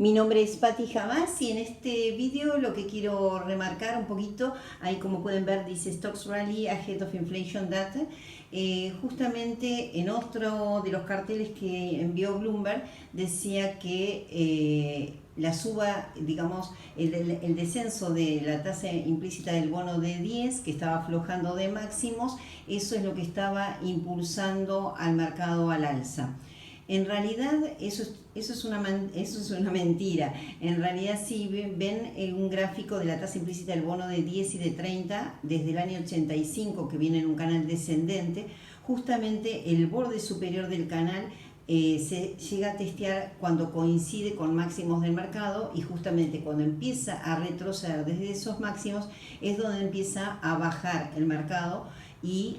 Mi nombre es Patti Jamás y en este vídeo lo que quiero remarcar un poquito, ahí como pueden ver dice Stocks Rally Ahead of Inflation Data, justamente en otro de los carteles que envió Bloomberg decía que la suba, digamos, el descenso de la tasa implícita del bono de 10, que estaba aflojando de máximos, eso es lo que estaba impulsando al mercado al alza. En realidad eso es una mentira. En realidad si ven un gráfico de la tasa implícita del bono de 10 y de 30 desde el año 85 que viene en un canal descendente, justamente el borde superior del canal se llega a testear cuando coincide con máximos del mercado, y justamente cuando empieza a retroceder desde esos máximos es donde empieza a bajar el mercado, y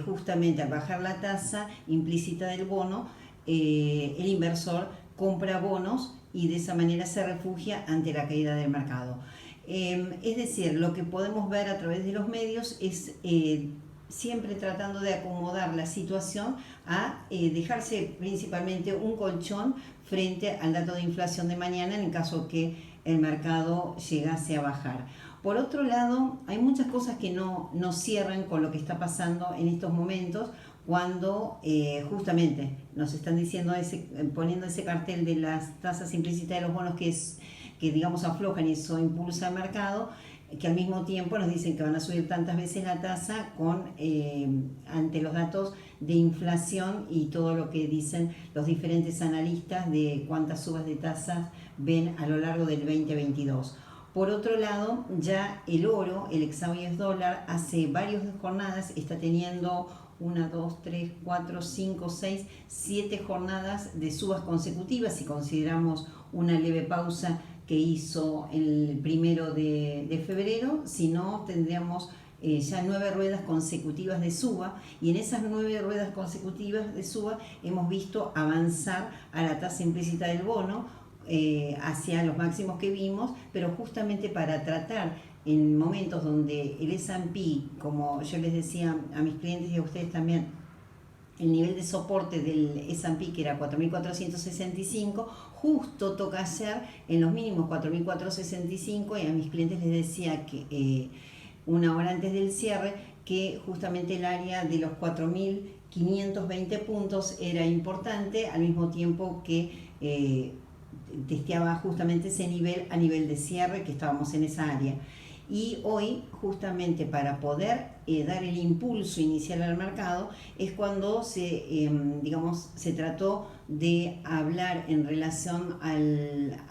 justamente al bajar la tasa implícita del bono, el inversor compra bonos y de esa manera se refugia ante la caída del mercado. Es decir, lo que podemos ver a través de los medios es siempre tratando de acomodar la situación a dejarse principalmente un colchón frente al dato de inflación de mañana en el caso que el mercado llegase a bajar. Por otro lado, hay muchas cosas que no cierran con lo que está pasando en estos momentos, cuando justamente nos están diciendo, poniendo ese cartel de las tasas implícitas de los bonos que digamos aflojan y eso impulsa el mercado, que al mismo tiempo nos dicen que van a subir tantas veces la tasa ante los datos de inflación y todo lo que dicen los diferentes analistas de cuántas subas de tasas ven a lo largo del 2022. Por otro lado, ya el oro, el ex-US dólar, hace varias jornadas está teniendo 1, 2, 3, 4, 5, 6, 7 jornadas de subas consecutivas, si consideramos una leve pausa que hizo el 1 de febrero, si no tendríamos ya 9 ruedas consecutivas de suba, y en esas 9 ruedas consecutivas de suba hemos visto avanzar a la tasa implícita del bono hacia los máximos que vimos, pero justamente para tratar en momentos donde el S&P, como yo les decía a mis clientes y a ustedes también, el nivel de soporte del S&P, que era 4.465, justo toca hacer en los mínimos 4.465, y a mis clientes les decía que una hora antes del cierre que justamente el área de los 4.520 puntos era importante, al mismo tiempo que testeaba justamente ese nivel a nivel de cierre, que estábamos en esa área. Y hoy, justamente para poder dar el impulso inicial al mercado, es cuando se trató de hablar en relación a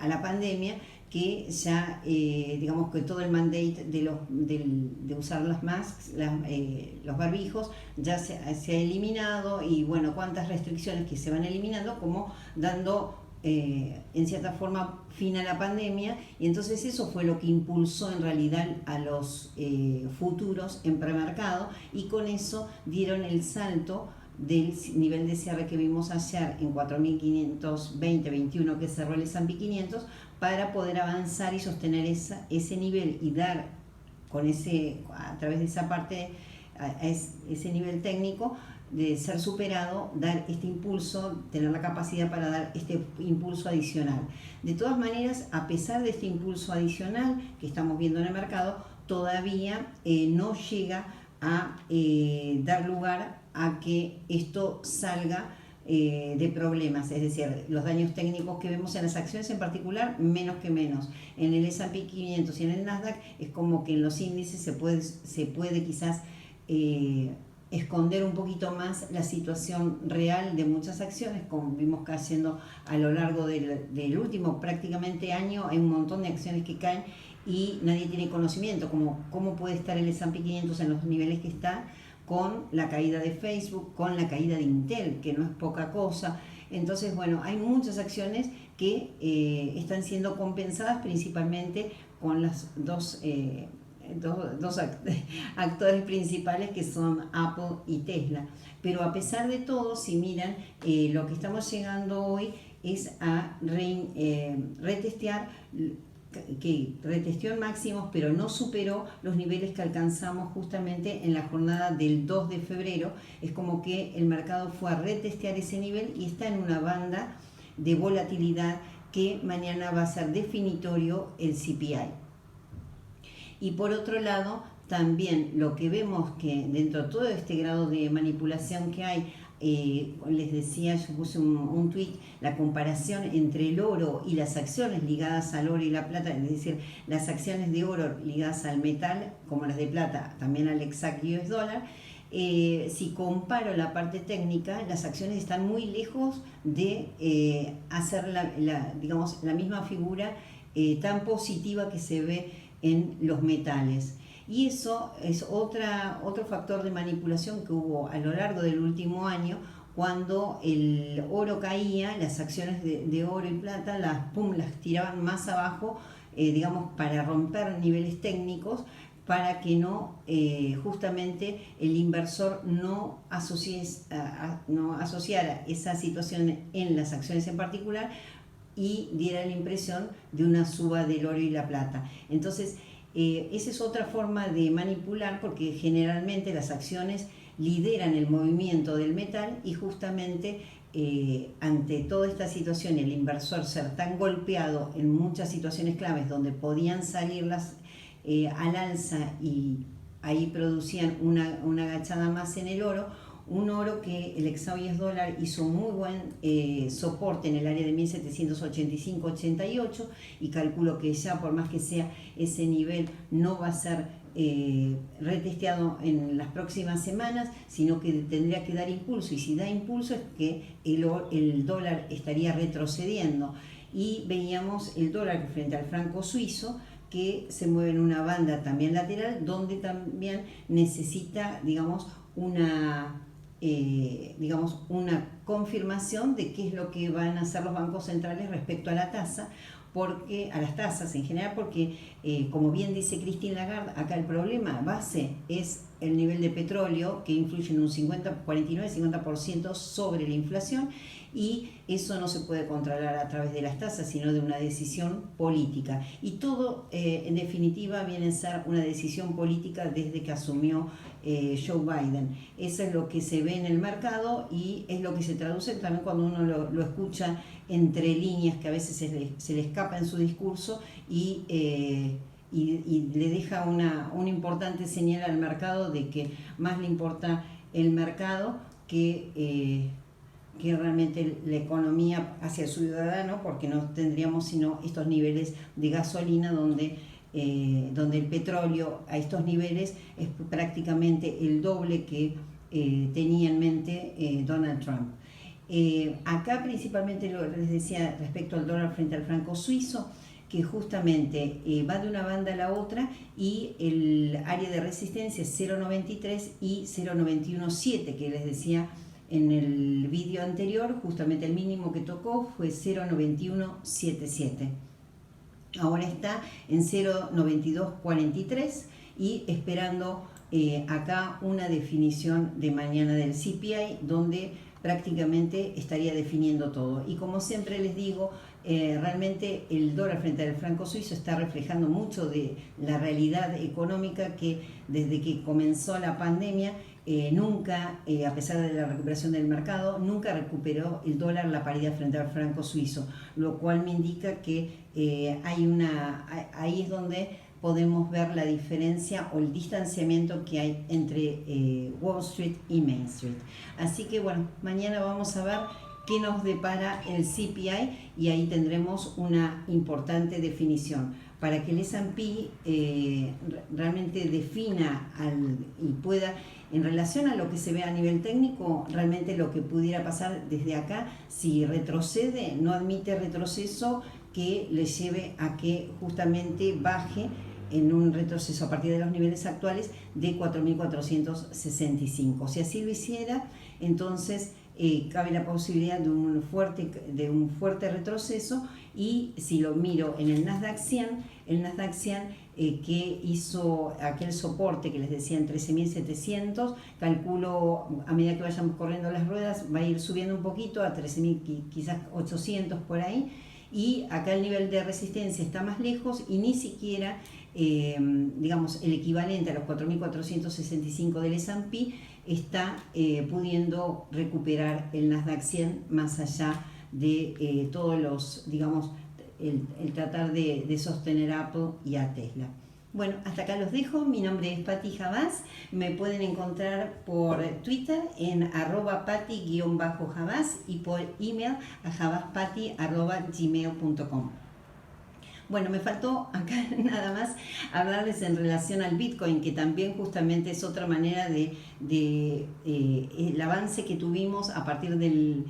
la pandemia, que ya digamos que todo el mandate de usar las masks, los barbijos, ya se ha eliminado, y bueno, cuántas restricciones que se van eliminando, como dando en cierta forma fin a la pandemia, y entonces eso fue lo que impulsó en realidad a los futuros en premercado, y con eso dieron el salto del nivel de cierre que vimos ayer en 4.520-21 que cerró el S&P 500, para poder avanzar y sostener ese nivel y dar a través de esa parte, ese nivel técnico de ser superado, dar este impulso, tener la capacidad para dar este impulso adicional. De todas maneras, a pesar de este impulso adicional que estamos viendo en el mercado, todavía no llega a dar lugar a que esto salga de problemas, es decir, los daños técnicos que vemos en las acciones en particular, menos que menos. En el S&P 500 y en el Nasdaq es como que en los índices se puede quizás esconder un poquito más la situación real de muchas acciones, como vimos cayendo a lo largo del último prácticamente año. Hay un montón de acciones que caen y nadie tiene conocimiento, como cómo puede estar el S&P 500 en los niveles que está, con la caída de Facebook, con la caída de Intel, que no es poca cosa. Entonces, bueno, hay muchas acciones que están siendo compensadas principalmente con las dos actores principales, que son Apple y Tesla. Pero a pesar de todo, si miran, lo que estamos llegando hoy es a retestear, que retesteó en máximos, pero no superó los niveles que alcanzamos justamente en la jornada del 2 de febrero. Es como que el mercado fue a retestear ese nivel y está en una banda de volatilidad que mañana va a ser definitorio el CPI. Y por otro lado, también lo que vemos que dentro de todo este grado de manipulación que hay, les decía, yo puse un tweet, la comparación entre el oro y las acciones ligadas al oro y la plata, es decir, las acciones de oro ligadas al metal, como las de plata, también al exact US dólar. Si comparo la parte técnica, las acciones están muy lejos de hacer digamos, la misma figura tan positiva que se ve en los metales. Y eso es otro factor de manipulación que hubo a lo largo del último año, cuando el oro caía, las acciones de oro y plata las tiraban más abajo, digamos, para romper niveles técnicos, para que no, justamente el inversor no asociara esa situación en las acciones en particular y diera la impresión de una suba del oro y la plata. Entonces, esa es otra forma de manipular, porque generalmente las acciones lideran el movimiento del metal y justamente ante toda esta situación, el inversor ser tan golpeado en muchas situaciones claves donde podían salirlas al alza y ahí producían una agachada más en el oro, un oro que el exact US dólar hizo muy buen soporte en el área de 1785-88, y calculo que ya, por más que sea ese nivel, no va a ser retesteado en las próximas semanas, sino que tendría que dar impulso, y si da impulso es que el dólar estaría retrocediendo, y veíamos el dólar frente al franco suizo que se mueve en una banda también lateral, donde también necesita, digamos, una confirmación de qué es lo que van a hacer los bancos centrales respecto a la tasa, a las tasas en general, porque como bien dice Christine Lagarde, acá el problema base es el nivel de petróleo, que influye en un 49-50% sobre la inflación, y eso no se puede controlar a través de las tasas, sino de una decisión política. Y todo, en definitiva, viene a ser una decisión política desde que asumió Joe Biden. Eso es lo que se ve en el mercado y es lo que se traduce también cuando uno lo escucha entre líneas, que a veces se le escapa en su discurso y le deja una importante señal al mercado de que más le importa el mercado que realmente la economía hacia el ciudadano, porque no tendríamos sino estos niveles de gasolina donde el petróleo a estos niveles es prácticamente el doble que tenía en mente Donald Trump. Acá principalmente les decía respecto al dólar frente al franco suizo, que justamente va de una banda a la otra, y el área de resistencia es 0.93 y 0.917, que les decía en el vídeo anterior, justamente el mínimo que tocó fue 0.9177. Ahora está en 0.9243 y esperando acá una definición de mañana del CPI, donde prácticamente estaría definiendo todo. Y como siempre les digo, realmente el dólar frente al franco suizo está reflejando mucho de la realidad económica, que desde que comenzó la pandemia nunca, a pesar de la recuperación del mercado, nunca recuperó el dólar la paridad frente al franco suizo, lo cual me indica que ahí es donde podemos ver la diferencia o el distanciamiento que hay entre Wall Street y Main Street. Así que bueno, mañana vamos a ver qué nos depara el CPI, y ahí tendremos una importante definición para que el S&P realmente defina y pueda, en relación a lo que se ve a nivel técnico, realmente lo que pudiera pasar desde acá. Si retrocede, no admite retroceso que le lleve a que justamente baje en un retroceso a partir de los niveles actuales de 4.465. Si así lo hiciera, entonces cabe la posibilidad de un fuerte retroceso. Y si lo miro en el Nasdaq 100, que hizo aquel soporte que les decía en 13.700, calculo a medida que vayan corriendo las ruedas va a ir subiendo un poquito a 13.000, quizás 800 por ahí, y acá el nivel de resistencia está más lejos y ni siquiera digamos el equivalente a los 4.465 del S&P está pudiendo recuperar el Nasdaq 100 más allá de todos los, digamos, el tratar de sostener a Apple y a Tesla. Bueno, hasta acá los dejo. Mi nombre es Patti Javás. Me pueden encontrar por Twitter en @patti_javás y por email a javaspatti@gmail.com. Bueno, me faltó acá nada más hablarles en relación al Bitcoin, que también justamente es otra manera de el avance que tuvimos a partir de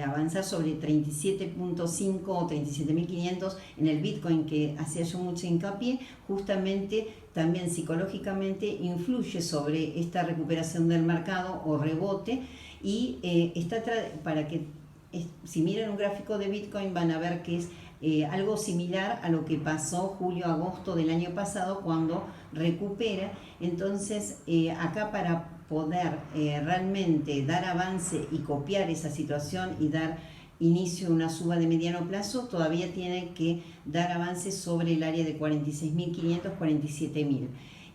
avanzar sobre 37.5 o 37.500 en el Bitcoin, que hacía yo mucho hincapié, justamente también psicológicamente influye sobre esta recuperación del mercado o rebote, y para que si miran un gráfico de Bitcoin van a ver que es algo similar a lo que pasó julio-agosto del año pasado cuando recupera. Entonces acá para poder realmente dar avance y copiar esa situación y dar inicio a una suba de mediano plazo, todavía tiene que dar avance sobre el área de 46.500, 47.000.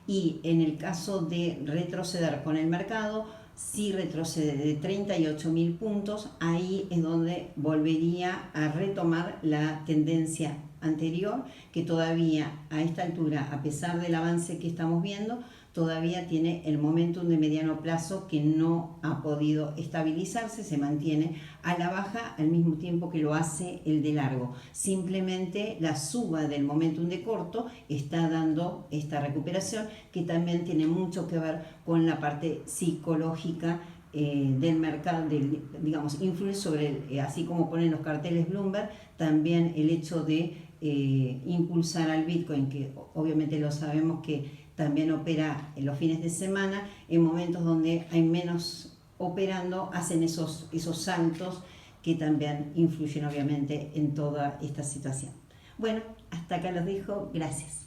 Y en el caso de retroceder con el mercado, si retrocede de 38.000 puntos, ahí es donde volvería a retomar la tendencia anterior, que todavía a esta altura, a pesar del avance que estamos viendo, todavía tiene el momentum de mediano plazo que no ha podido estabilizarse, se mantiene a la baja al mismo tiempo que lo hace el de largo. Simplemente la suba del momentum de corto está dando esta recuperación, que también tiene mucho que ver con la parte psicológica del mercado, digamos, influye sobre, así como ponen los carteles Bloomberg, también el hecho de impulsar al Bitcoin, que obviamente lo sabemos que también opera en los fines de semana, en momentos donde hay menos operando, hacen esos saltos que también influyen obviamente en toda esta situación. Bueno, hasta acá los dejo, gracias.